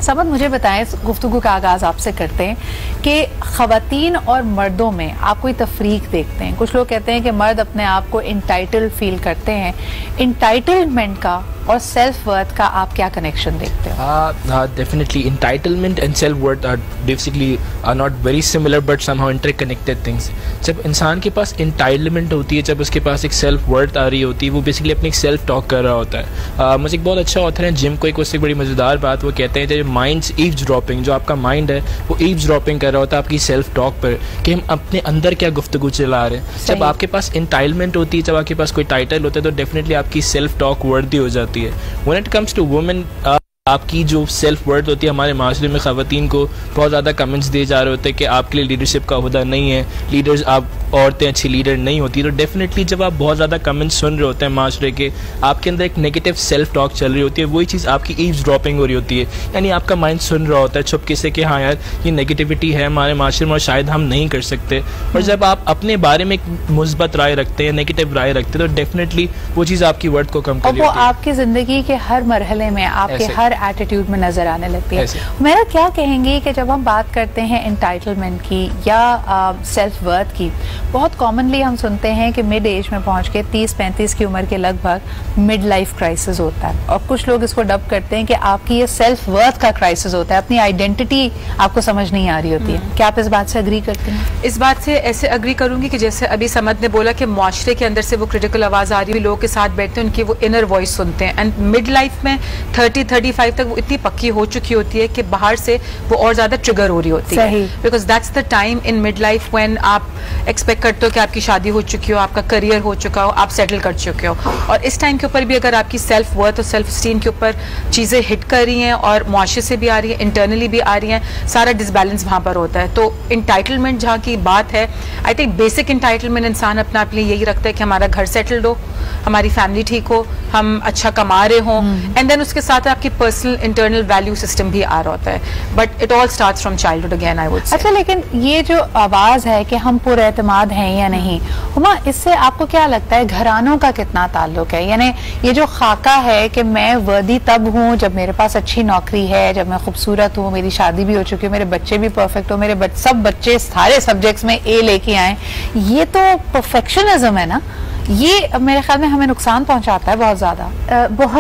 Samad, मुझे बताएं, गुफ्तगू का आगाज़ आपसे करते हैं कि ख़वातीन और मर्दों में आप कोई तफरीक देखते हैं? कुछ लोग कहते हैं कि मर्द अपने आप को इंटाइटल फील करते हैं। इंटाइटलमेंट का और सेल्फ वर्थ का आप क्या कनेक्शन देखते हो? Definitely entitlement and self worth are basically are not very similar but somehow interconnected things. जब इंसान के पास इंटाइटलमेंट होती है, जब उसके पास एक सेल्फ वर्थ आ रही होती है, वो बेसिकली अपनी सेल्फ टॉक कर रहा होता है. मुझे एक बहुत अच्छा ऑथर है जिम को, एक उससे बड़ी मज़ेदार बात वो कहते हैं जब माइंड्स ईव्स ड्रॉपिंग, जो आपका माइंड है वो ईव्स ड्रॉपिंग कर रहा होता है आपकी सेल्फ टॉक पर कि हम अपने अंदर क्या गुफ्तगू चला रहे हैं. जब आपके पास इंटाइटलमेंट होती है, जब आपके पास कोई टाइटल होता है, तो डेफिनेटली आपकी सेल्फ टॉक वर्दी हो जाती है. When it comes to women, आपकी जो सेल्फ वर्थ होती है, हमारे माशरे में ख़वातीन को बहुत ज़्यादा कमेंट्स दिए जा रहे होते हैं कि आपके लिए लीडरशिप का हुदा नहीं है, लीडर्स आप औरतें अच्छी लीडर नहीं होती. तो डेफिनेटली जब आप बहुत ज़्यादा कमेंट्स सुन रहे होते हैं माशरे के, आपके अंदर एक नेगेटिव सेल्फ टॉक चल रही होती है, वही चीज़ आपकी ईव्स ड्रॉपिंग हो रही होती है. यानी आपका माइंड सुन रहा होता है छुपके से कि हाँ यार ये नेगेटिविटी है हमारे माशरे में और शायद हम नहीं कर सकते. और जब आप अपने बारे में एक मुस्बत राय रखते हैं, नेगेटिव राय रखते हैं, तो डेफिनेटली वो चीज़ आपकी वर्थ को कम कर और वो आपकी ज़िंदगी के हर मरहले में, आपके हर एटीट्यूड में नजर आने लगती है. मेरा क्या कहेंगे कि जब हम बात करते हैं एंटाइटलमेंट की या सेल्फ वर्थ की, बहुत कॉमनली हम सुनते हैं कि मिड एज में पहुंच के 30-35 की उम्र के लगभग मिड लाइफ क्राइसिस होता है, और कुछ लोग इसको डब करते हैं कि आपकी ये सेल्फ वर्थ का क्राइसिस होता है, अपनी आइडेंटिटी आपको समझ नहीं आ रही होती है. क्या आप इस बात से अग्री करते हैं? इस बात से ऐसे अग्री करूंगी कि जैसे अभी समद ने बोला कि मुआशरे के अंदर से वो क्रिटिकल आवाज आ रही है, लोगों के साथ बैठते हैं, उनकी वो इनर वॉइस सुनते हैं, एंड मिड लाइफ में 30-35 तक वो इतनी पक्की हो चुकी होती है कि बाहर से वो और ज्यादा ट्रिगर हो रही होती है, because that's the time in mid life when आप एक्सपेक्ट करते हो कि आपकी शादी हो चुकी हो, आपका करियर हो चुका हो, आप सेटल कर चुके हो, और इस टाइम के ऊपर भी अगर आपकी सेल्फ वर्थ और सेल्फ स्टीम के ऊपर चीजें हिट कर रही हैं और मुआशरे से भी आ रही है, इंटरनली भी आ रही हैं, सारा डिसबैलेंस वहां पर होता है. तो इंटाइटलमेंट जहाँ की बात है, आई थिंक बेसिक इंटाइटलमेंट इंसान अपना अपने यही रखता है कि हमारा घर सेटल्ड हो, हमारी फैमिली ठीक हो, हम अच्छा कमा रहे हों, एंड देन उसके साथ आपकी पर्सनल इंटरनल वैल्यू सिस्टम भी आ रहा होता है. But it all starts from childhood again, I would say. अच्छा, लेकिन ये जो आवाज है कि हम पुरएतमाद हैं या नहीं, हुमा, इससे आपको क्या लगता है घरानों का कितना ताल्लुक है? यानी ये जो खाका है कि मैं वर्दी तब हूँ जब मेरे पास अच्छी नौकरी है, जब मैं खूबसूरत हूँ, मेरी शादी भी हो चुकी है, मेरे बच्चे भी परफेक्ट हो, मेरे सब बच्चे सारे सब्जेक्ट्स में ए लेके आए, ये तो परफेक्शनिज्म है ना. ये मेरे ख्याल में हमें नुकसान पहुंचाता है बहुत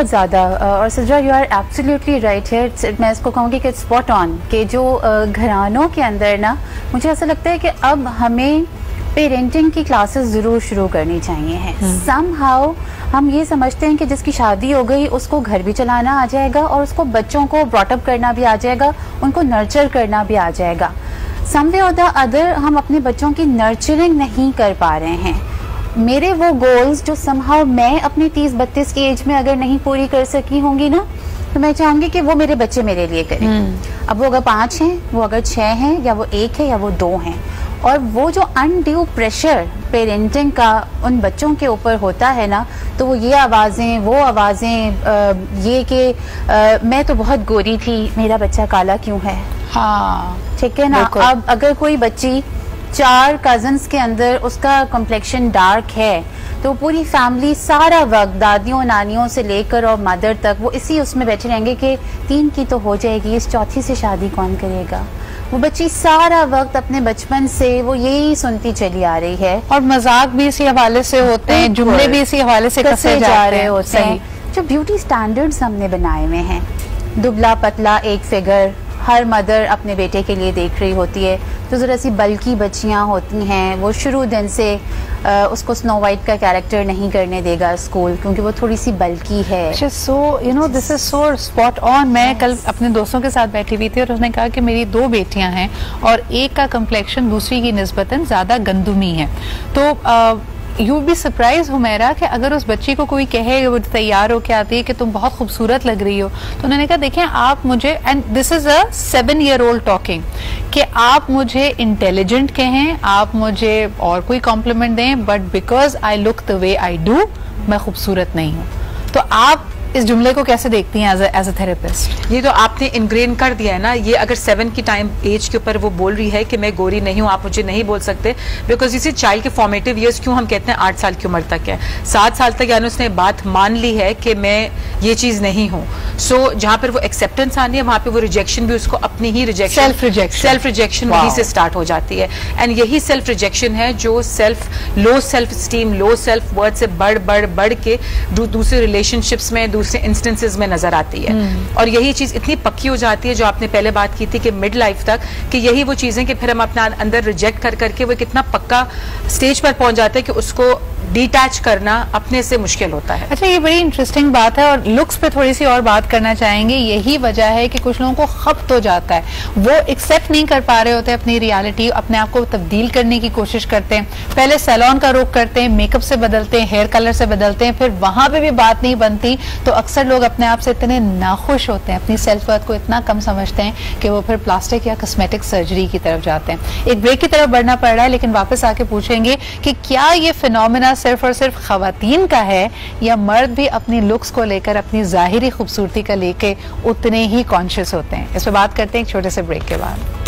ज़्यादा. और सजरा, यू आर एब्सोल्युटली राइट है. मैं इसको कहूँगी कि स्पॉट ऑन कि जो घरानों के अंदर ना, मुझे ऐसा लगता है कि अब हमें पेरेंटिंग की क्लासेस ज़रूर शुरू करनी चाहिए हैं. समहाउ हम ये समझते हैं कि जिसकी शादी हो गई उसको घर भी चलाना आ जाएगा और उसको बच्चों को ब्रॉटअप करना भी आ जाएगा, उनको नर्चर करना भी आ जाएगा. सम वे और द अदर हम अपने बच्चों की नर्चरिंग नहीं कर पा रहे हैं. मेरे वो गोल्स जो समहाउ मैं अपनी 30-32 की एज में अगर नहीं पूरी कर सकी होंगी ना, तो मैं चाहूंगी कि वो मेरे बच्चे मेरे लिए करें. अब वो अगर 5 हैं, वो अगर 6 हैं, या वो 1 है, या वो 2 हैं, और वो जो अनड्यू प्रेशर पेरेंटिंग का उन बच्चों के ऊपर होता है ना, तो वो ये आवाज़ें, वो आवाज़ें, ये कि मैं तो बहुत गोरी थी, मेरा बच्चा काला क्यों है. हाँ, ठीक है ना. अब अगर कोई बच्ची 4 कजन्स के अंदर उसका कॉम्प्लेक्शन डार्क है, तो पूरी फैमिली सारा वक्त दादियों नानियों से लेकर और मदर तक वो इसी उसमें बैठे रहेंगे कि 3 की तो हो जाएगी, इस 4थी से शादी कौन करेगा. वो बच्ची सारा वक्त अपने बचपन से वो यही सुनती चली आ रही है, और मजाक भी इसी हवाले से होते हैं, जुमले भी इसी हवाले से कसे जा रहे होते हैं. जो ब्यूटी स्टैंडर्ड्स हमने बनाए हुए हैं, दुबला पतला एक फिगर हर मदर अपने बेटे के लिए देख रही होती है. तो ज़रा सी बल्कि बच्चियां होती हैं, वो शुरू दिन से उसको स्नो वाइट का कैरेक्टर नहीं करने देगा स्कूल, क्योंकि वो थोड़ी सी बल्कि है. So you know, this is so spot on. मैं कल अपने दोस्तों के साथ बैठी हुई थी और उसने कहा कि मेरी 2 बेटियां हैं और एक का कम्प्लेक्शन दूसरी की निस्बतन ज़्यादा गंदुमी है. तो यू बी सरप्राइज हुमैरा कि अगर उस बच्ची को कोई कहे, वो तैयार होके आती है कि तुम बहुत खूबसूरत लग रही हो, तो उन्होंने कहा देखें आप मुझे, and this is a 7-year-old talking, कि आप मुझे इंटेलिजेंट कहें, आप मुझे और कोई कॉम्प्लीमेंट दें, but because I look the way I do, मैं खूबसूरत नहीं हूँ. तो आप इस जुमले को कैसे देखती हैं एज अ थेरेपिस्ट? ये तो आपने इनग्रेन कर दिया है ना. ये अगर 7 की टाइम एज के ऊपर वो बोल रही है कि मैं गोरी नहीं हूँ, आप मुझे नहीं बोल सकते, बिकॉज इसी चाइल्ड के फॉर्मेटिव ईयर्स क्यों हम कहते हैं 8 साल की उम्र तक है. 7 साल तक यानी उसने बात मान ली है कि मैं ये चीज नहीं हूँ. सो जहाँ पर वो एक्सेप्टेंस आनी है, वहाँ पे वो रिजेक्शन भी उसको अपनी ही सेल्फ रिजेक्शन वहीं से स्टार्ट हो जाती है. एंड यही सेल्फ रिजेक्शन है जो low self esteem, low self worth से बढ़ के दूसरे रिलेशनशिप्स में, दूसरे इंस्टेंसेस में नजर आती है। और यही चीज इतनी पक्की हो जाती है जो आपने पहले बात की थी कि मिड लाइफ तक, कि यही वो चीजें कि फिर हम अपना अंदर रिजेक्ट कर करके वो कितना पक्का स्टेज पर पहुंच जाते हैं कि उसको डिटैच करना अपने से मुश्किल होता है। अच्छा, ये बड़ी इंटरेस्टिंग बात है और लुक्स पे थोड़ी सी और बात करना चाहेंगे। यही वजह है कि कुछ लोगों को खप्त हो जाता है, वो एक्सेप्ट नहीं कर पा रहे होते अपनी रियलिटी, अपने आप को तब्दील करने की कोशिश करते हैं, पहले सैलून का रुख करते हैं, मेकअप से बदलते हैं, हेयर कलर से बदलते हैं, फिर वहां पे भी बात नहीं बनती तो अक्सर लोग अपने आप से इतने नाखुश होते हैं, अपनी सेल्फ वर्थ को इतना कम समझते हैं कि वो फिर प्लास्टिक या कॉस्मेटिक सर्जरी की तरफ जाते हैं। एक ब्रेक की तरफ बढ़ना पड़ रहा है, लेकिन वापस आके पूछेंगे कि क्या ये फिनोमेना सिर्फ और सिर्फ खवातीन का है या मर्द भी अपनी लुक्स को लेकर, अपनी जाहिरी खूबसूरती का लेके उतने ही कॉन्शियस होते हैं। इस पर बात करते हैं एक छोटे से ब्रेक के बाद।